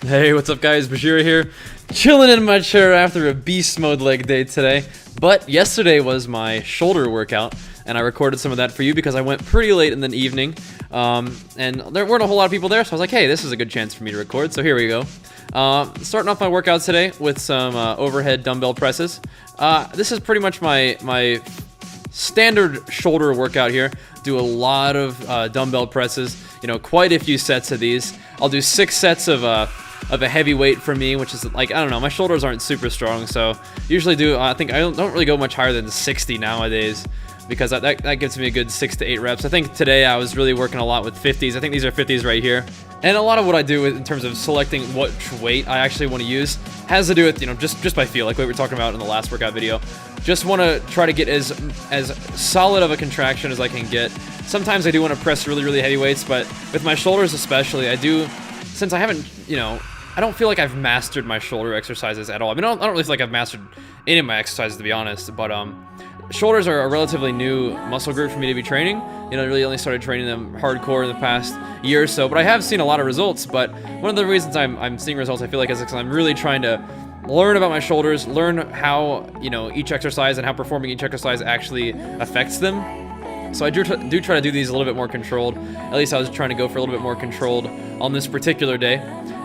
Hey, what's up guys, Bajheera here, chilling in my chair after a beast mode leg day today. But yesterday was my shoulder workout, and I recorded some of that for you because I went pretty late in the evening, and there weren't a whole lot of people there, so I was like, hey, this is a good chance for me to record, so here we go. Starting off my workouts today with some overhead dumbbell presses. This is pretty much my standard shoulder workout here. Do a lot of dumbbell presses, you know, quite a few sets of these. I'll do 6 sets of a heavy weight for me, which is like, I don't know, my shoulders aren't super strong, so usually do, I think I don't really go much higher than 60 nowadays, because that gives me a good 6 to 8 reps. I think today I was really working a lot with 50s. I think these are 50s right here. And a lot of what I do in terms of selecting which weight I actually want to use has to do with, you know, just by feel, like what we were talking about in the last workout video. Just want to try to get as solid of a contraction as I can get. Sometimes I do want to press really heavy weights, but with my shoulders especially, I do, since I haven't, you know, I don't feel like I've mastered my shoulder exercises at all. I mean, I don't really feel like I've mastered any of my exercises, to be honest, but shoulders are a relatively new muscle group for me to be training. You know, I really only started training them hardcore in the past year or so, but I have seen a lot of results. But one of the reasons I'm seeing results, I feel like, is because I'm really trying to learn about my shoulders, learn how, you know, each exercise and how performing each exercise actually affects them. So I do try to do these a little bit more controlled. At least I was trying to go for a little bit more controlled on this particular day.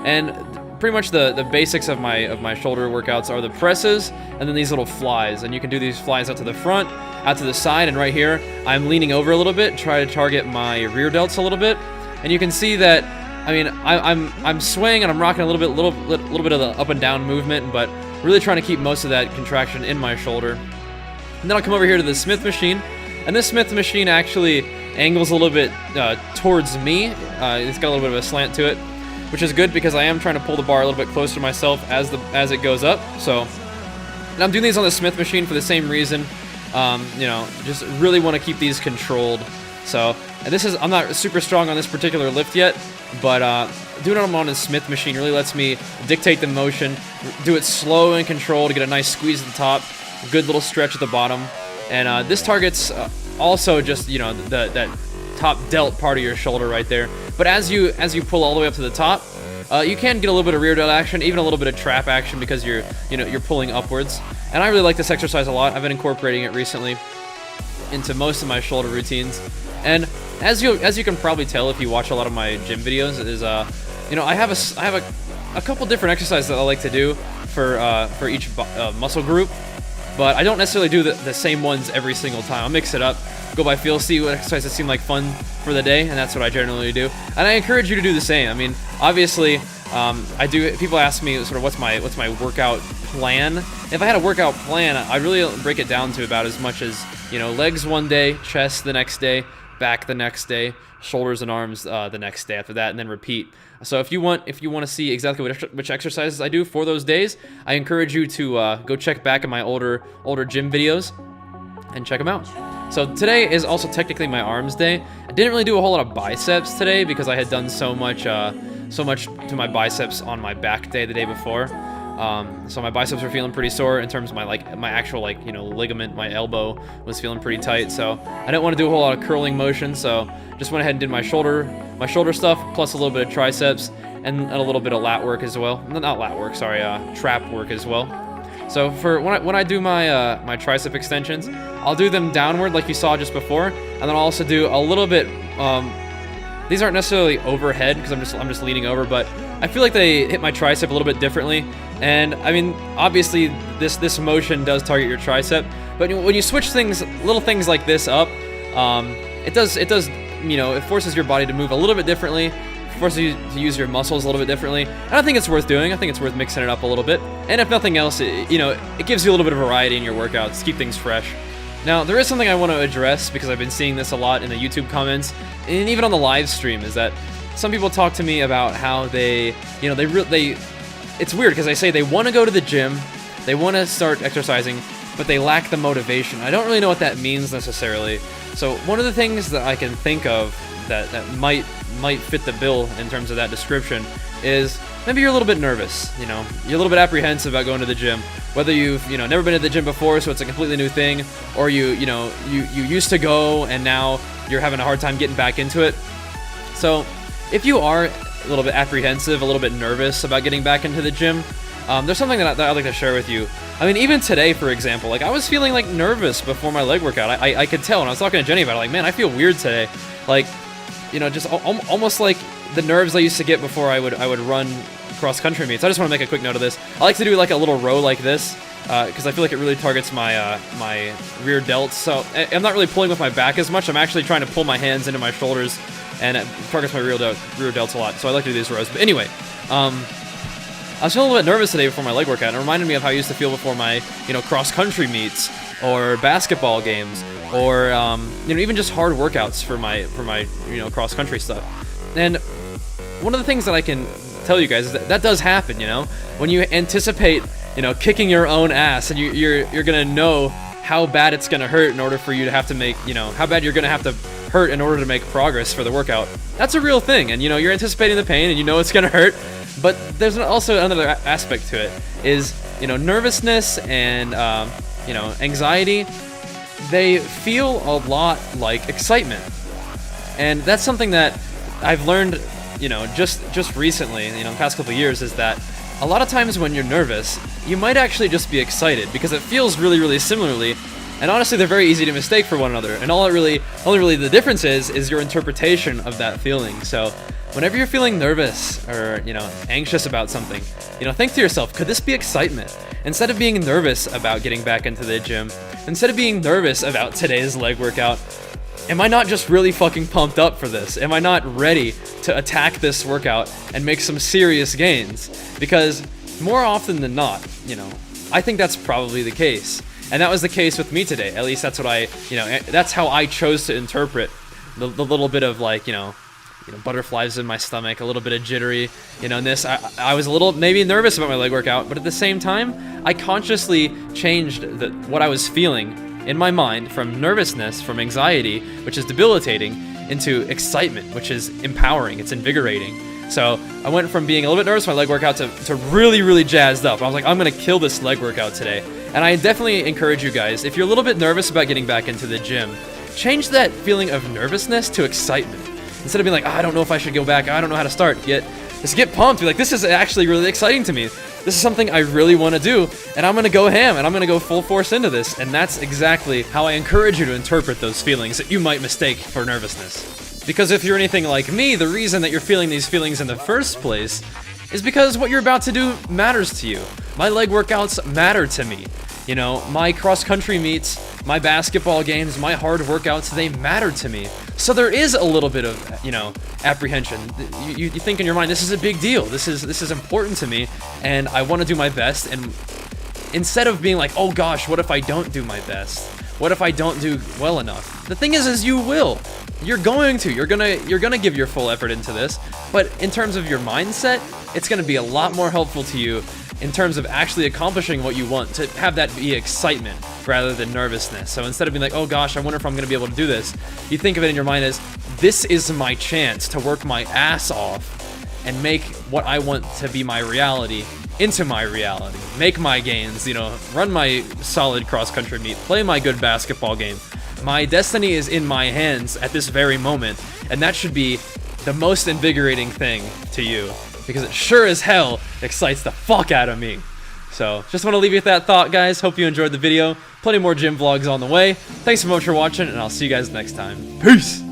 And pretty much the basics of my shoulder workouts are the presses and then these little flies. And you can do these flies out to the front, out to the side, and right here I'm leaning over a little bit, try to target my rear delts a little bit. And you can see that, I mean, I'm swaying and I'm rocking a little bit of the up and down movement, but really trying to keep most of that contraction in my shoulder. And then I'll come over here to the Smith machine, and this Smith machine actually angles a little bit towards me. It's got a little bit of a slant to it, which is good because I am trying to pull the bar a little bit closer to myself as it goes up. So, and I'm doing these on the Smith machine for the same reason. You know, just really want to keep these controlled. So, and I'm not super strong on this particular lift yet, but doing it on the Smith machine really lets me dictate the motion, do it slow and controlled to get a nice squeeze at the top, good little stretch at the bottom. And this targets also just, you know, that top delt part of your shoulder right there. But as you pull all the way up to the top, you can get a little bit of rear delt action, even a little bit of trap action, because you're pulling upwards. And I really like this exercise a lot. I've been incorporating it recently into most of my shoulder routines. And as you can probably tell if you watch a lot of my gym videos, is you know, I have a couple different exercises that I like to do for each muscle group. But I don't necessarily do the same ones every single time. I'll mix it up, go by feel, see what exercises seem like fun for the day, and that's what I generally do. And I encourage you to do the same. I mean, obviously, people ask me sort of what's my workout plan. If I had a workout plan, I'd really break it down to about as much as, you know, legs one day, chest the next day, back the next day, shoulders and arms the next day after that, and then repeat. So if you want to see exactly which exercises I do for those days, I encourage you to go check back in my older gym videos and check them out. So today is also technically my arms day. I didn't really do a whole lot of biceps today because I had done so much to my biceps on my back day the day before. So my biceps were feeling pretty sore in terms of my actual, like, you know, ligament. My elbow was feeling pretty tight, so I didn't want to do a whole lot of curling motion, so just went ahead and did my shoulder stuff plus a little bit of triceps and a little bit of lat work as well. Not lat work, sorry, trap work as well. So for when I do my my tricep extensions, I'll do them downward like you saw just before, and then I'll also do a little bit. These aren't necessarily overhead because I'm just leaning over, but I feel like they hit my tricep a little bit differently. And I mean, obviously this motion does target your tricep, but when you switch little things like this up, it does, you know, it forces your body to move a little bit differently, forces you to use your muscles a little bit differently. And I think it's worth doing. I think it's worth mixing it up a little bit. And if nothing else, you know, it gives you a little bit of variety in your workouts, keep things fresh. Now, there is something I want to address because I've been seeing this a lot in the YouTube comments and even on the live stream, is that some people talk to me about how they, you know, it's weird because they say they want to go to the gym, they want to start exercising, but they lack the motivation. I don't really know what that means necessarily. So one of the things that I can think of that might fit the bill in terms of that description is maybe you're a little bit nervous, you know, you're a little bit apprehensive about going to the gym, whether you've, you know, never been to the gym before, so it's a completely new thing, or you used to go and now you're having a hard time getting back into it. So if you are a little bit apprehensive, a little bit nervous about getting back into the gym, there's something that I'd like to share with you. I mean, even today, for example, like I was feeling like nervous before my leg workout. I could tell, and I was talking to Jenny about it, like, man, I feel weird today. Like, you know, just almost like the nerves I used to get before I would run cross-country meets. I just want to make a quick note of this. I like to do like a little row like this, because I feel like it really targets my my rear delts. So I'm not really pulling with my back as much. I'm actually trying to pull my hands into my shoulders, and it targets my rear delts a lot. So I like to do these rows. But anyway, I was feeling a little bit nervous today before my leg workout. And it reminded me of how I used to feel before my, you know, cross-country meets or basketball games, or you know, even just hard workouts for my you know, cross-country stuff. And one of the things that I can tell you guys is that does happen. You know, when you anticipate, you know, kicking your own ass, and you're gonna know how bad it's gonna hurt in order for you to have to make, you know, how bad you're gonna have to hurt in order to make progress for the workout. That's a real thing, and you know, you're anticipating the pain, and you know it's gonna hurt. But there's also another aspect to it, is, you know, nervousness and you know, anxiety. They feel a lot like excitement, and that's something that I've learned, you know, just recently, you know, the past couple of years, is that a lot of times when you're nervous, you might actually just be excited, because it feels really similarly. And honestly, they're very easy to mistake for one another. And only really the difference is your interpretation of that feeling. So whenever you're feeling nervous or, you know, anxious about something, you know, think to yourself, could this be excitement? Instead of being nervous about getting back into the gym, instead of being nervous about today's leg workout, am I not just really fucking pumped up for this? Am I not ready to attack this workout and make some serious gains? Because more often than not, you know, I think that's probably the case. And that was the case with me today. At least that's what that's how I chose to interpret the little bit of, like, you know, butterflies in my stomach, a little bit of jittery, you know, and this, I was a little maybe nervous about my leg workout, but at the same time, I consciously changed what I was feeling in my mind from nervousness, from anxiety, which is debilitating, into excitement, which is empowering, it's invigorating. So I went from being a little bit nervous for my leg workout to really jazzed up. I was like, I'm gonna kill this leg workout today. And I definitely encourage you guys, if you're a little bit nervous about getting back into the gym, change that feeling of nervousness to excitement. Instead of being like, I don't know if I should go back, I don't know how to start, just get pumped. Be like, this is actually really exciting to me. This is something I really want to do, and I'm gonna go ham, and I'm gonna go full force into this. And that's exactly how I encourage you to interpret those feelings that you might mistake for nervousness. Because if you're anything like me, the reason that you're feeling these feelings in the first place is because what you're about to do matters to you. My leg workouts matter to me. You know, my cross-country meets, my basketball games, my hard workouts, they matter to me. So there is a little bit of, you know, apprehension. You think in your mind, this is a big deal. This is important to me, and I want to do my best. And instead of being like, oh gosh, what if I don't do my best? What if I don't do well enough? The thing is you will. You're gonna give your full effort into this, but in terms of your mindset, it's gonna be a lot more helpful to you in terms of actually accomplishing what you want, to have that be excitement rather than nervousness. So instead of being like, oh gosh, I wonder if I'm gonna be able to do this, you think of it in your mind as, this is my chance to work my ass off and make what I want to be my reality into my reality. Make my gains, you know, run my solid cross-country meet, play my good basketball game. My destiny is in my hands at this very moment, and that should be the most invigorating thing to you, because it sure as hell excites the fuck out of me. So, just want to leave you with that thought, guys. Hope you enjoyed the video. Plenty more gym vlogs on the way. Thanks so much for watching, and I'll see you guys next time. Peace!